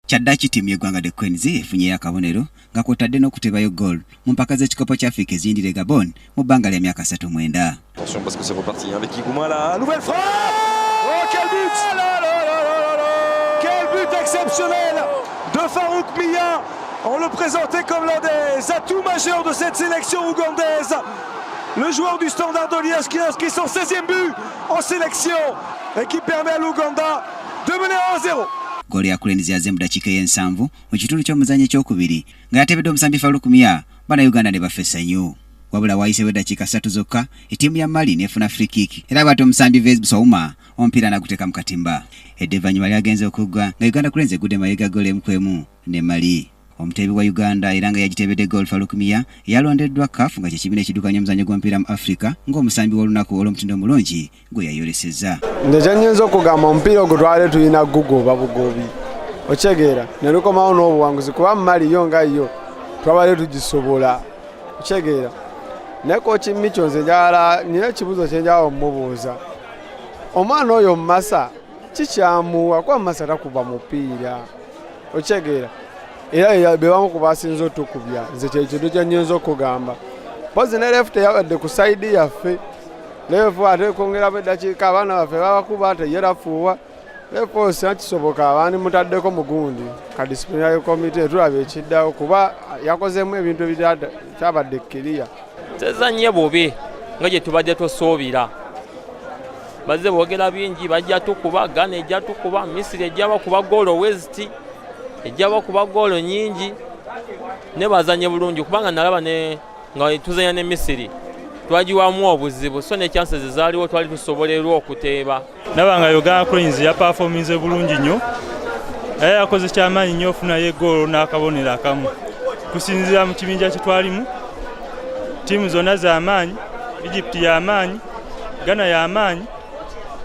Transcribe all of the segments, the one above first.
Kyaddaaki ttiimu y'eggwanga The Queens efunyeyo akabonero nga kw'otadde n'okutebayo goal mu mpaka z'ekikopo cya Afrika eziyindira Gabon mu bbanga lya myaka 39. Attention parce que c'est reparti avec Igouma la nouvelle frappe. Oh quel but! Quel but exceptionnel de Farouk Mia. On le présentait comme l'un des atouts majeurs de cette sélection ougandaise. Le joueur du Standard de Liège qui inscrit son 16e but en sélection et qui permet à l'Ouganda de mener 1-0. Goal ya Queens yazze mu ddakiika y'ensanvu mu kitundu ky'omuzannyo ekyokubiri nga yatebedde omusambi Farouk Mia Bannayuganda ne bafessa nnyo. Wabula wayiseewo eddakiika 3 zokka ettiimu ya Mali n'efuna free kick era bw'ate omusambi Vez Bisouma omupiira n'aguteeka mu katimba. Eddevannyuma lyagenze okuggwa nga Uganda Cranes egudde mayiga goal 1-1 ne Mali. Omuteebi wa Uganda era nga yagitebedde goal Farouk Mia yalondeddwa CAF nga kyekibiina ekiddukanya omuzannyo gw'omupiira mu Afrika ng'omusambi w'olunaku olw'omutindo omulungi gwe yayolesezza. Nze kyennyinza okugamba omupiira ogwo twali tulina gugoba bugobi okyegeera ne lukomawo n'obuwanguzi kuba mu Mali yo nga yo twabadde tugisobola okyegeera ne kooki Micho nze njagala nina ekibuuzo kye njagala omubuuza omwana oyo Masa kikyamuwa kuba Masa takuba mupiira okyegeera era be bamu ku basinze otukubya nze kyekintu kye nnyinza okugamba pozi ne left yabadde ku sayidi yaffe lefu ate kwongeramu eddakiika abaana baffe babakuba ate ye rafuuwa lefu kisoboka abaani mutaddeko mugundi ka disciplinary committee tulaba ekiddawo kuba yakozeemu ebintu ebikyabadde kiriya tezannye bubi nga gye tubadde tosuubira bazze boogera bingi bajja tukuba Ghana ejja tukuba Misiri ejja bakuba goolo West ejja bakuba goolo nyingi ne bazanye bulungi kubanga nalaba nga tuzanya ne Misiri twagiwamu obuzibu so ne chances zaaliwo twali tusobolerwa okuteeba. Nabanga Uganda Cranes ya performance bulungi nnyo yakoze kyamaanyi nnyo ofunayo goolo n'akabonero akamu kusinzira mu kibinja kye twalimu tiimu zonna z'amaanyi Egypt y'amaanyi Ghana y'amaanyi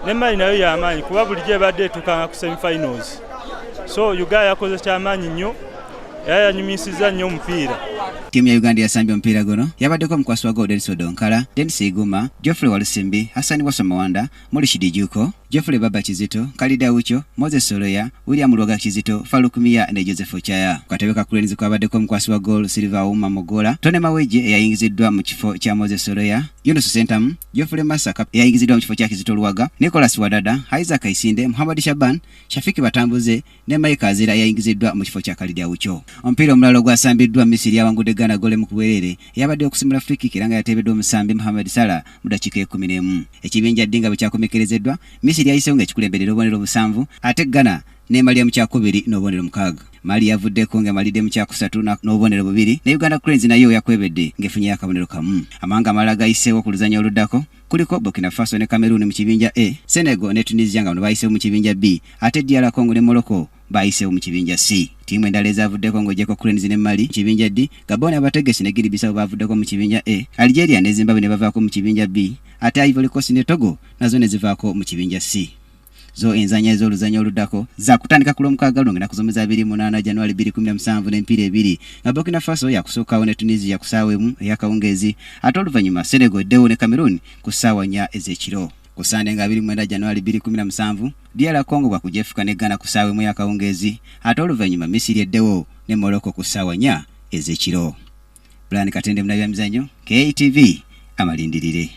ne Mali nayo y'amaanyi kuba buli gye badde etuukanga ku semi-finals. So Uganda yakoze kyamaanyi nnyo yanyumisizza nnyo omupiira. Tiimu ya Uganda yasambye omupiira guno yabaddeko omukwasi wa goal Dennis Odonkala, Dennis Iguma, Geoffrey Walusimbi, Hassan Wasomawanda, Morishidi Juko, Geoffrey Baba Kizito, Kalida Ucho, Moses Soloya, William Lwaga Kizito, Farouk Mia ne Joseph Ochaya. Katebe ka Cranes kwabaddeko omukwasi wa goal Silver Auma Mogola, Tone Maweje eyayingiziddwa mu kifo kya Moses Soloya, Yunus Sentamu, Geoffrey Masaka eyayingiziddwa mu kifo kya Kizito Lwaga, Nicholas Wadada, Isaac Isinde, Muhammad Shaban, Shafiki Batambuze ne Mike Azira eyayingiziddwa mu kifo kya Kalida Ucho. Omupiira omulala gwasambiddwa Misiri yawangudde Ghana goal mu kubwerere yabadde okusimula free kick era nga yateebeddwa omusambi Mohamed Salah mu ddakiika 11. Ekibinja ddinga bwe kyakomekerezeddwa Misiri yayiseewo nga ekikulembeddera obubonero 7 ate Ghana ne Mali mu kyakubiri n'obubonero 6. Mali yavuddeko nga malidde mu kyakusatu n'obubonero 2 ne Uganda Cranes nayo yakwebedde ng'efunyeyo akabonero kamu. Amawanga amalala gayiseewo ku luzannya oluddako kuliko Burkina Faso ne Cameroon mu kibinja A, Senegal ne Tunisia nga bano bayiseewo mu kibinja B, ate DR Congo ne Morocco bayiseewo mu kibinja C. Tiimu endala ezaavuddeko ng'ogyeko Cranes ne Mali mu kibinja D, Gabon abategesi ne Guinea Bissau baavuddeko mu kibinja A, Algeria ne Zimbabwe ne bavaako mu kibinja B, ate Ivory Coast ne Togo nazo ne zivaako mu kibinja C. Zo enzanya ez'oluzannya oluddako za kutandika ku Lwomukaaga luno ng'ennaku z'omwezi 28 January 2017 n'empiira 2 nga Burkina Faso yakusookawo ne Tunisia ku ssaawa 1 ey'akawungeezi ate oluvannyuma Senegal eddewo ne Cameroon ku ssaawa 4 ez'ekiro. Ku Sande nga 29 January 2017 DR Congo bwakujefuka ne Ghana ku ssaawa 1 ey'akawungeezi ate oluvannyuma Misiri eddewo ne Morocco ku ssaawa 4 ez'ekiro. Brian Katende mu by'emizannyo KTV amalindirire.